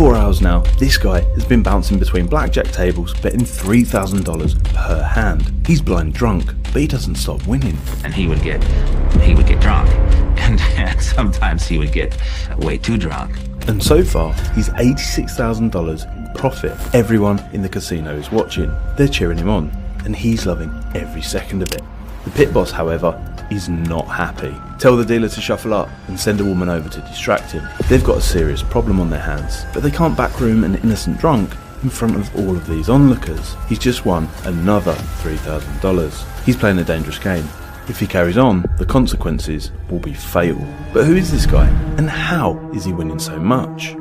4 hours now, this guy has been bouncing between blackjack tables, betting $3,000 per hand. He's blind drunk, but he doesn't stop winning. And he would get drunk, and sometimes he would get way too drunk. And so far, he's $86,000 in profit. Everyone in the casino is watching. They're cheering him on, and he's loving every second of it. The pit boss, however, is not happy. Tell the dealer to shuffle up and send a woman over to distract him. They've got a serious problem on their hands, but they can't backroom an innocent drunk in front of all of these onlookers. He's just won another $3,000. He's playing a dangerous game. If he carries on, the consequences will be fatal. But who is this guy, and how is he winning so much?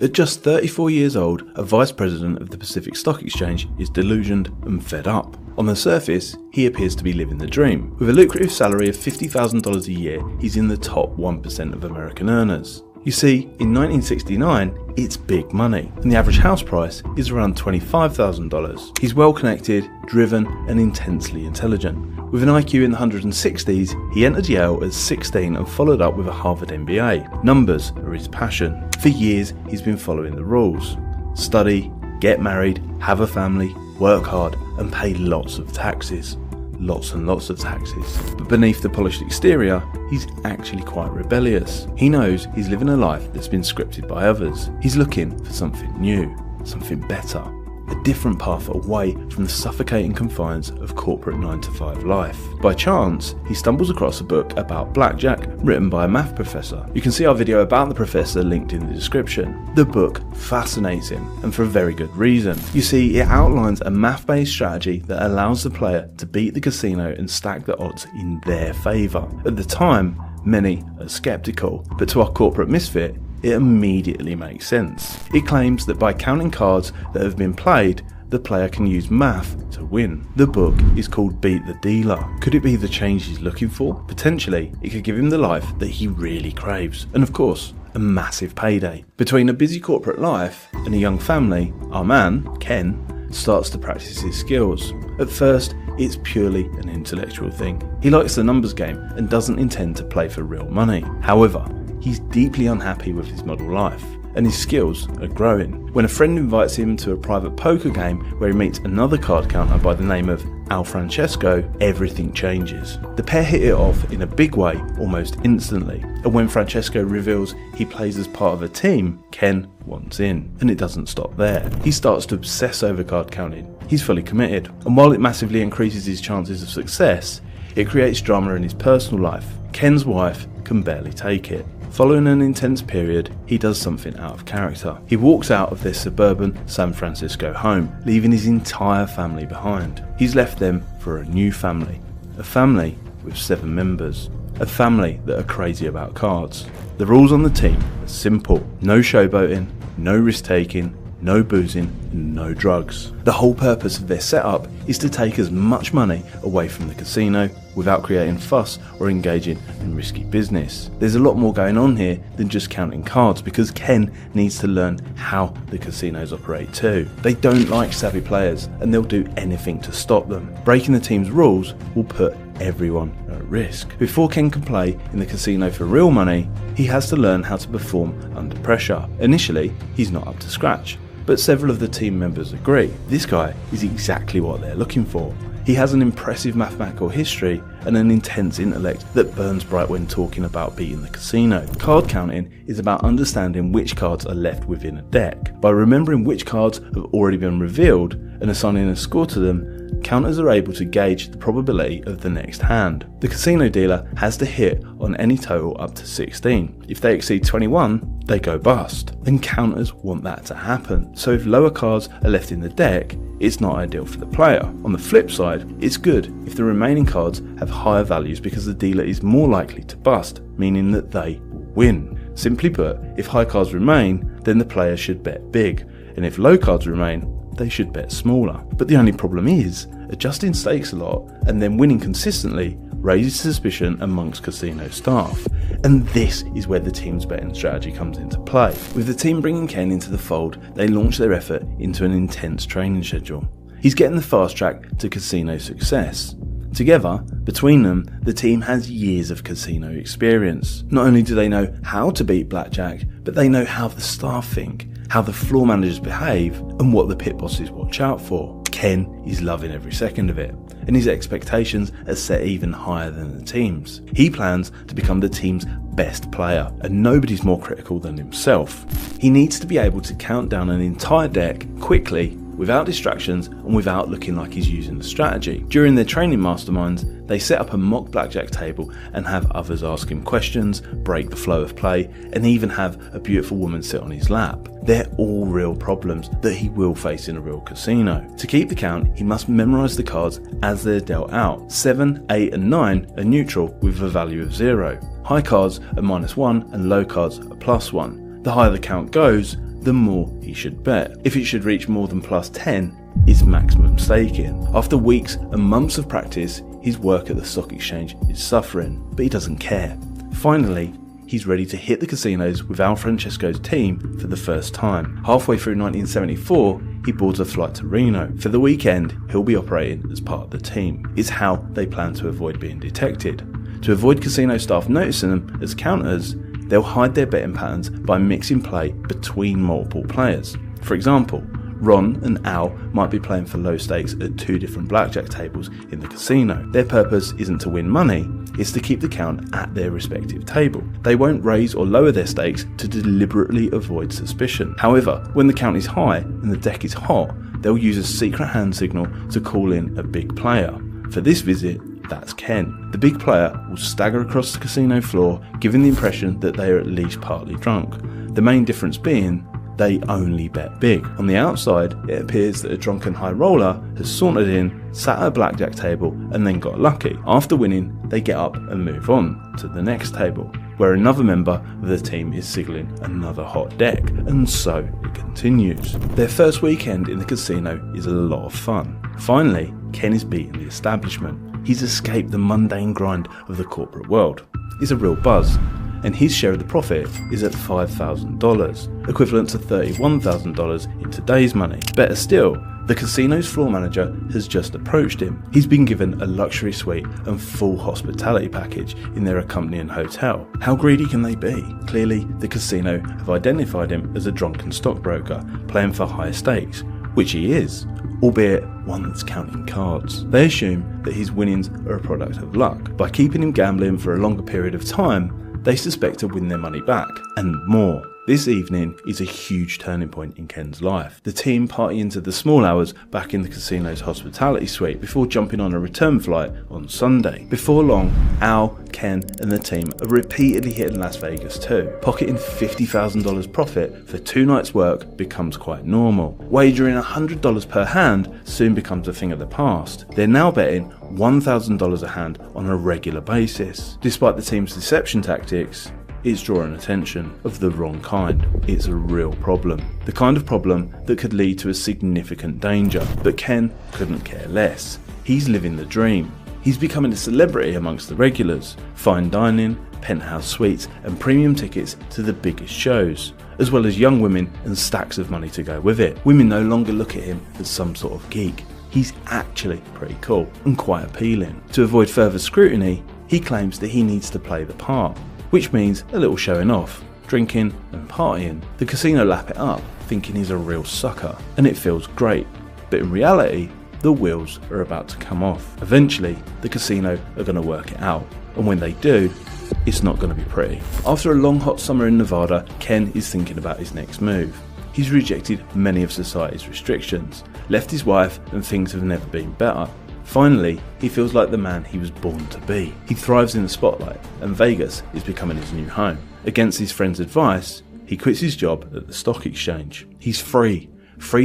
At just 34 years old, a vice president of the Pacific Stock Exchange is delusioned and fed up. On the surface, he appears to be living the dream. With a lucrative salary of $50,000 a year, he's in the top 1% of American earners. You see, in 1969, it's big money, and the average house price is around $25,000. He's well connected, driven, and intensely intelligent. With an IQ in the 160s, he entered Yale at 16 and followed up with a Harvard MBA. Numbers are his passion. For years, he's been following the rules. Study, get married, have a family, work hard, and pay lots of taxes. Lots and lots of taxes. But beneath the polished exterior, he's actually quite rebellious. He knows he's living a life that's been scripted by others. He's looking for something new, something better. A different path away from the suffocating confines of corporate 9-to-5 life. By chance, he stumbles across a book about blackjack written by a math professor. You can see our video about the professor linked in the description. The book fascinates him, and for a very good reason. You see, it outlines a math-based strategy that allows the player to beat the casino and stack the odds in their favour. At the time, many are sceptical, but to our corporate misfit, it immediately makes sense. It claims that by counting cards that have been played, the player can use math to win. The book is called Beat the Dealer. Could it be the change he's looking for? Potentially, it could give him the life that he really craves. And of course, a massive payday. Between a busy corporate life and a young family, our man, Ken, starts to practice his skills. At first, it's purely an intellectual thing. He likes the numbers game and doesn't intend to play for real money. However, he's deeply unhappy with his model life, and his skills are growing. When a friend invites him to a private poker game where he meets another card counter by the name of Al Francesco, everything changes. The pair hit it off in a big way almost instantly, and when Francesco reveals he plays as part of a team, Ken wants in. And it doesn't stop there. He starts to obsess over card counting. He's fully committed, and while it massively increases his chances of success, it creates drama in his personal life. Ken's wife can barely take it. Following an intense period, he does something out of character. He walks out of their suburban San Francisco home, leaving his entire family behind. He's left them for a new family. A family with 7 members. A family that are crazy about cards. The rules on the team are simple. No showboating, no risk taking, no boozing, and no drugs. The whole purpose of their setup is to take as much money away from the casino without creating fuss or engaging in risky business. There's a lot more going on here than just counting cards, because Ken needs to learn how the casinos operate too. They don't like savvy players, and they'll do anything to stop them. Breaking the team's rules will put everyone at risk. Before Ken can play in the casino for real money, he has to learn how to perform under pressure. Initially, he's not up to scratch, but several of the team members agree. This guy is exactly what they're looking for. He has an impressive mathematical history and an intense intellect that burns bright when talking about beating the casino. Card counting is about understanding which cards are left within a deck. By remembering which cards have already been revealed and assigning a score to them, counters are able to gauge the probability of the next hand. The casino dealer has to hit on any total up to 16. If they exceed 21, they go bust, and counters want that to happen. So if lower cards are left in the deck, it's not ideal for the player. On the flip side, it's good if the remaining cards have higher values, because the dealer is more likely to bust, meaning that they will win. Simply put, if high cards remain, then the player should bet big, and if low cards remain, they should bet smaller. But the only problem is, adjusting stakes a lot and then winning consistently raises suspicion amongst casino staff. And this is where the team's betting strategy comes into play. With the team bringing Ken into the fold, they launch their effort into an intense training schedule. He's getting the fast track to casino success. Together, between them, the team has years of casino experience. Not only do they know how to beat blackjack, but they know how the staff think, how the floor managers behave, and what the pit bosses watch out for. Ken is loving every second of it, and his expectations are set even higher than the team's. He plans to become the team's best player, and nobody's more critical than himself. He needs to be able to count down an entire deck quickly, without distractions and without looking like he's using the strategy. During their training masterminds, they set up a mock blackjack table and have others ask him questions, break the flow of play, and even have a beautiful woman sit on his lap. They're all real problems that he will face in a real casino. To keep the count, he must memorise the cards as they're dealt out. 7, 8 and 9 are neutral with a value of 0. High cards are -1 and low cards are +1. The higher the count goes, the more he should bet. If it should reach more than +10, is maximum staking. After weeks and months of practice, his work at the stock exchange is suffering, but he doesn't care. Finally, he's ready to hit the casinos with Al Francesco's team for the first time. Halfway through 1974, he boards a flight to Reno. For the weekend, he'll be operating as part of the team. It's how they plan to avoid being detected. To avoid casino staff noticing them as counters, they'll hide their betting patterns by mixing play between multiple players. For example, Ron and Al might be playing for low stakes at 2 different blackjack tables in the casino. Their purpose isn't to win money, it's to keep the count at their respective table. They won't raise or lower their stakes to deliberately avoid suspicion. However, when the count is high and the deck is hot, they'll use a secret hand signal to call in a big player. For this visit, that's Ken. The big player will stagger across the casino floor, giving the impression that they are at least partly drunk. The main difference being, they only bet big. On the outside, it appears that a drunken high roller has sauntered in, sat at a blackjack table, and then got lucky. After winning, they get up and move on to the next table, where another member of the team is signaling another hot deck, and so it continues. Their first weekend in the casino is a lot of fun. Finally, Ken is beating the establishment. He's escaped the mundane grind of the corporate world. It's a real buzz, and his share of the profit is at $5,000, equivalent to $31,000 in today's money. Better still, the casino's floor manager has just approached him. He's been given a luxury suite and full hospitality package in their accompanying hotel. How greedy can they be? Clearly, the casino have identified him as a drunken stockbroker playing for higher stakes, which he is, albeit one that's counting cards. They assume that his winnings are a product of luck. By keeping him gambling for a longer period of time, they suspect to win their money back, and more. This evening is a huge turning point in Ken's life. The team party into the small hours back in the casino's hospitality suite before jumping on a return flight on Sunday. Before long, Al, Ken and the team are repeatedly hitting Las Vegas too. Pocketing $50,000 profit for 2 nights work becomes quite normal. Wagering $100 per hand soon becomes a thing of the past. They're now betting $1,000 a hand on a regular basis. Despite the team's deception tactics, it's drawing attention of the wrong kind. It's a real problem. The kind of problem that could lead to a significant danger. But Ken couldn't care less. He's living the dream. He's becoming a celebrity amongst the regulars. Fine dining, penthouse suites and premium tickets to the biggest shows, as well as young women and stacks of money to go with it. Women no longer look at him as some sort of geek. He's actually pretty cool and quite appealing. To avoid further scrutiny, he claims that he needs to play the part, which means a little showing off, drinking and partying. The casino lap it up, thinking he's a real sucker, and it feels great. But in reality, the wheels are about to come off. Eventually, the casino are going to work it out, and when they do, it's not going to be pretty. After a long hot summer in Nevada, Ken is thinking about his next move. He's rejected many of society's restrictions, left his wife, and things have never been better. Finally, he feels like the man he was born to be. He thrives in the spotlight, and Vegas is becoming his new home. Against his friend's advice, he quits his job at the stock exchange. He's free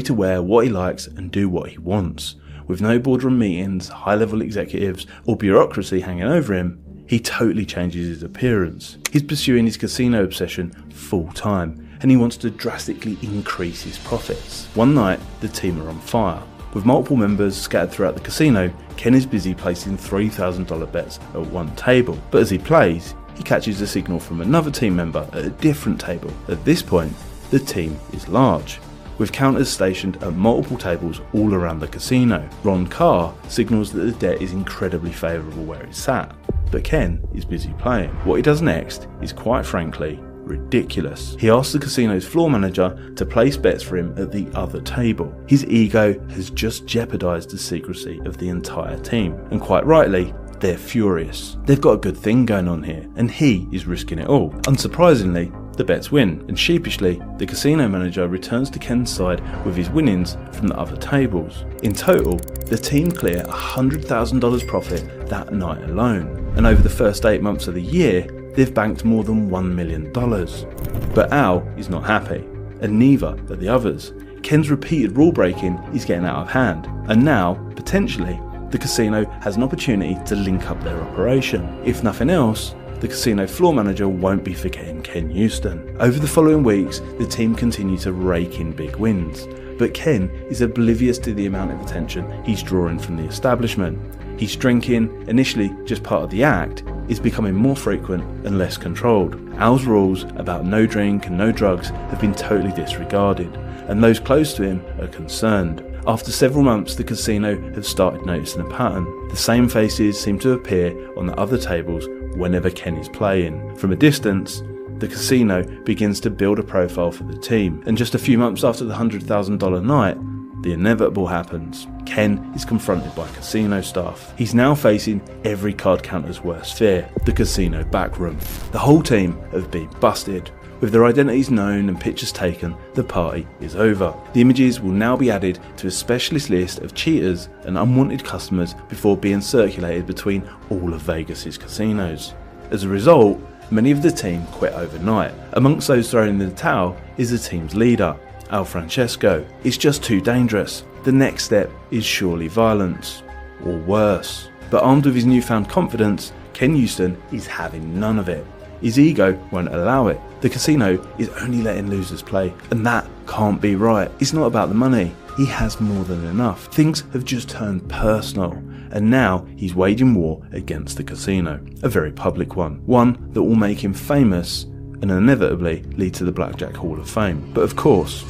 to wear what he likes and do what he wants. With no boardroom meetings, high-level executives, or bureaucracy hanging over him, he totally changes his appearance. He's pursuing his casino obsession full-time, and he wants to drastically increase his profits. One night, the team are on fire. With multiple members scattered throughout the casino, Ken is busy placing $3,000 bets at one table. But as he plays, he catches a signal from another team member at a different table. At this point, the team is large. with counters stationed at multiple tables all around the casino. Ron Carr signals that the debt is incredibly favourable where it's sat, but Ken is busy playing. What he does next is, quite frankly, ridiculous. He asks the casino's floor manager to place bets for him at the other table. His ego has just jeopardised the secrecy of the entire team, and quite rightly, they're furious. They've got a good thing going on here, and he is risking it all. Unsurprisingly, the bets win, and sheepishly, the casino manager returns to Ken's side with his winnings from the other tables. In total, the team clear $100,000 profit that night alone, and over the first 8 months of the year, they've banked more than $1 million. But Al is not happy, and neither are the others. Ken's repeated rule breaking is getting out of hand, and now, potentially, the casino has an opportunity to link up their operation. If nothing else, the casino floor manager won't be forgetting Ken Houston. Over the following weeks, the team continue to rake in big wins, but Ken is oblivious to the amount of attention he's drawing from the establishment. His drinking, initially just part of the act, is becoming more frequent and less controlled. Al's rules about no drink and no drugs have been totally disregarded, and those close to him are concerned. After several months, the casino have started noticing a pattern. The same faces seem to appear on the other tables whenever Ken is playing. From a distance, the casino begins to build a profile for the team, and just a few months after the $100,000 night, the inevitable happens. Ken is confronted by casino staff. He's now facing every card counter's worst fear, the casino backroom. The whole team have been busted. With their identities known and pictures taken, the party is over. The images will now be added to a specialist list of cheaters and unwanted customers before being circulated between all of Vegas's casinos. As a result, many of the team quit overnight. Amongst those thrown in the towel is the team's leader, Al Francesco. It's just too dangerous. The next step is surely violence, or worse. But armed with his newfound confidence, Ken Houston is having none of it. His ego won't allow it. The casino is only letting losers play, and that can't be right. It's not about the money. He has more than enough. Things have just turned personal, and now he's waging war against the casino. A very public one that will make him famous and inevitably lead to the Blackjack Hall of Fame. But of course,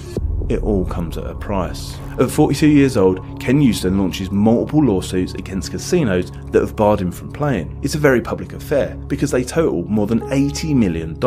it all comes at a price. At 42 years old, Ken Houston launches multiple lawsuits against casinos that have barred him from playing. It's a very public affair because they total more than $80 million.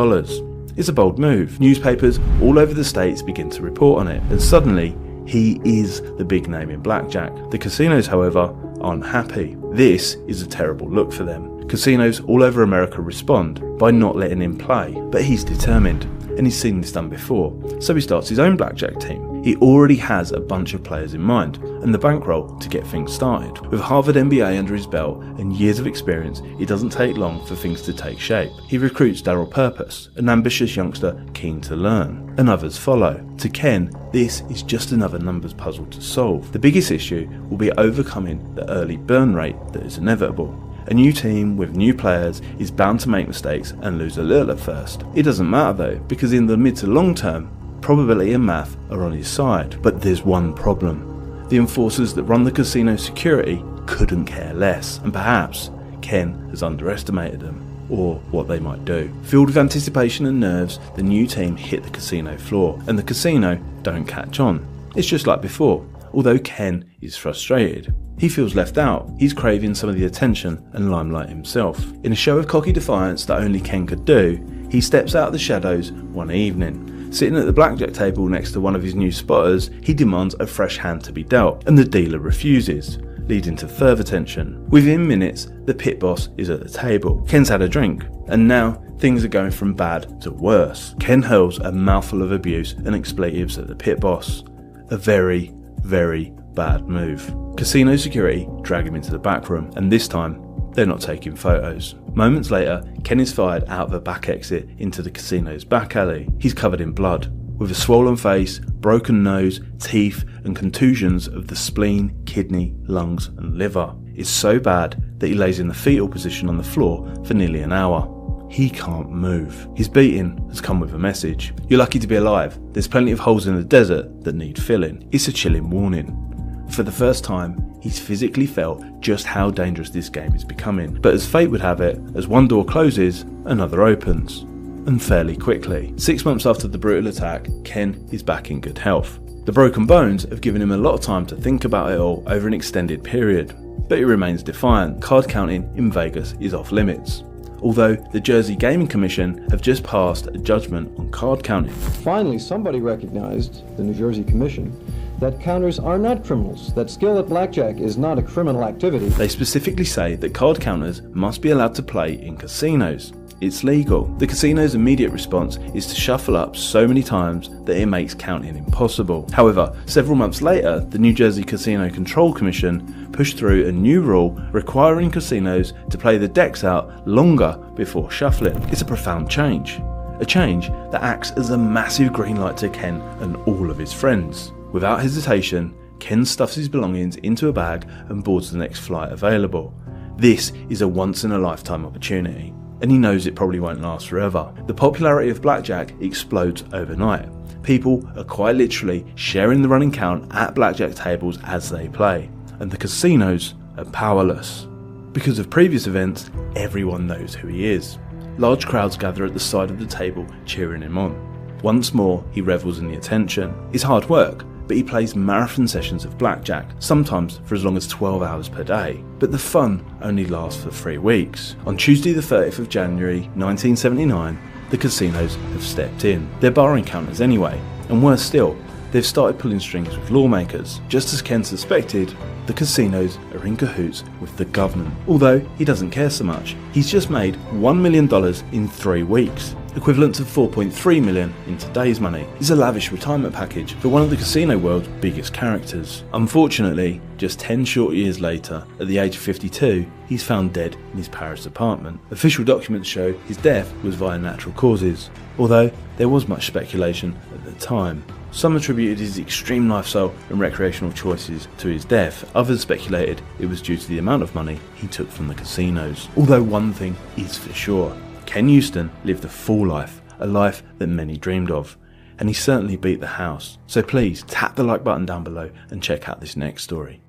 It's a bold move. Newspapers all over the states begin to report on it, and suddenly, he is the big name in blackjack. The casinos, however, aren't happy. This is a terrible look for them. Casinos all over America respond by not letting him play, but he's determined, and he's seen this done before, so he starts his own blackjack team. He already has a bunch of players in mind, and the bankroll to get things started. With Harvard MBA under his belt and years of experience, it doesn't take long for things to take shape. He recruits Daryl Purpose, an ambitious youngster keen to learn, and others follow. To Ken, this is just another numbers puzzle to solve. The biggest issue will be overcoming the early burn rate that is inevitable. A new team with new players is bound to make mistakes and lose a little at first. It doesn't matter though, because in the mid to long term, probability and math are on his side. But there's one problem. The enforcers that run the casino security couldn't care less, and perhaps Ken has underestimated them, or what they might do. Filled with anticipation and nerves, the new team hit the casino floor, and the casino don't catch on. It's just like before, although Ken is frustrated. He feels left out. He's craving some of the attention and limelight himself. In a show of cocky defiance that only Ken could do, he steps out of the shadows one evening. Sitting at the blackjack table next to one of his new spotters, he demands a fresh hand to be dealt, and the dealer refuses, leading to further tension. Within minutes, the pit boss is at the table. Ken's had a drink, and now things are going from bad to worse. Ken hurls a mouthful of abuse and expletives at the pit boss. A very, very bad move. Casino security drag him into the back room, and this time, they're not taking photos. Moments later, Ken is fired out of a back exit into the casino's back alley. He's covered in blood, with a swollen face, broken nose, teeth, and contusions of the spleen, kidney, lungs, and liver. It's so bad that he lays in the fetal position on the floor for nearly an hour. He can't move. His beating has come with a message. You're lucky to be alive. There's plenty of holes in the desert that need filling. It's a chilling warning. For the first time, he's physically felt just how dangerous this game is becoming. But as fate would have it, as one door closes, another opens. And fairly quickly. 6 months after the brutal attack, Ken is back in good health. The broken bones have given him a lot of time to think about it all over an extended period, but he remains defiant. Card counting in Vegas is off limits, although the Jersey Gaming Commission have just passed a judgment on card counting. Finally, somebody recognized, the New Jersey Commission, that counters are not criminals, that skill at blackjack is not a criminal activity. They specifically say that card counters must be allowed to play in casinos. It's legal. The casino's immediate response is to shuffle up so many times that it makes counting impossible. However, several months later, the New Jersey Casino Control Commission pushed through a new rule requiring casinos to play the decks out longer before shuffling. It's a profound change. A change that acts as a massive green light to Ken and all of his friends. Without hesitation, Ken stuffs his belongings into a bag and boards the next flight available. This is a once-in-a-lifetime opportunity, and he knows it probably won't last forever. The popularity of blackjack explodes overnight. People are quite literally sharing the running count at blackjack tables as they play, and the casinos are powerless. Because of previous events, everyone knows who he is. Large crowds gather at the side of the table cheering him on. Once more, he revels in the attention. It's hard work, but he plays marathon sessions of blackjack, sometimes for as long as 12 hours per day. But the fun only lasts for 3 weeks. On Tuesday the 30th of January 1979, the casinos have stepped in. They're barring counters anyway, and worse still, they've started pulling strings with lawmakers. Just as Ken suspected, the casinos are in cahoots with the government. Although he doesn't care so much. He's just made $1 million in 3 weeks, equivalent to $4.3 million in today's money. It's a lavish retirement package for one of the casino world's biggest characters. Unfortunately, just 10 short years later, at the age of 52, he's found dead in his Paris apartment. Official documents show his death was via natural causes, although there was much speculation at the time. Some attributed his extreme lifestyle and recreational choices to his death. Others speculated it was due to the amount of money he took from the casinos. Although one thing is for sure, Ken Houston lived a full life, a life that many dreamed of, and he certainly beat the house. So please tap the like button down below and check out this next story.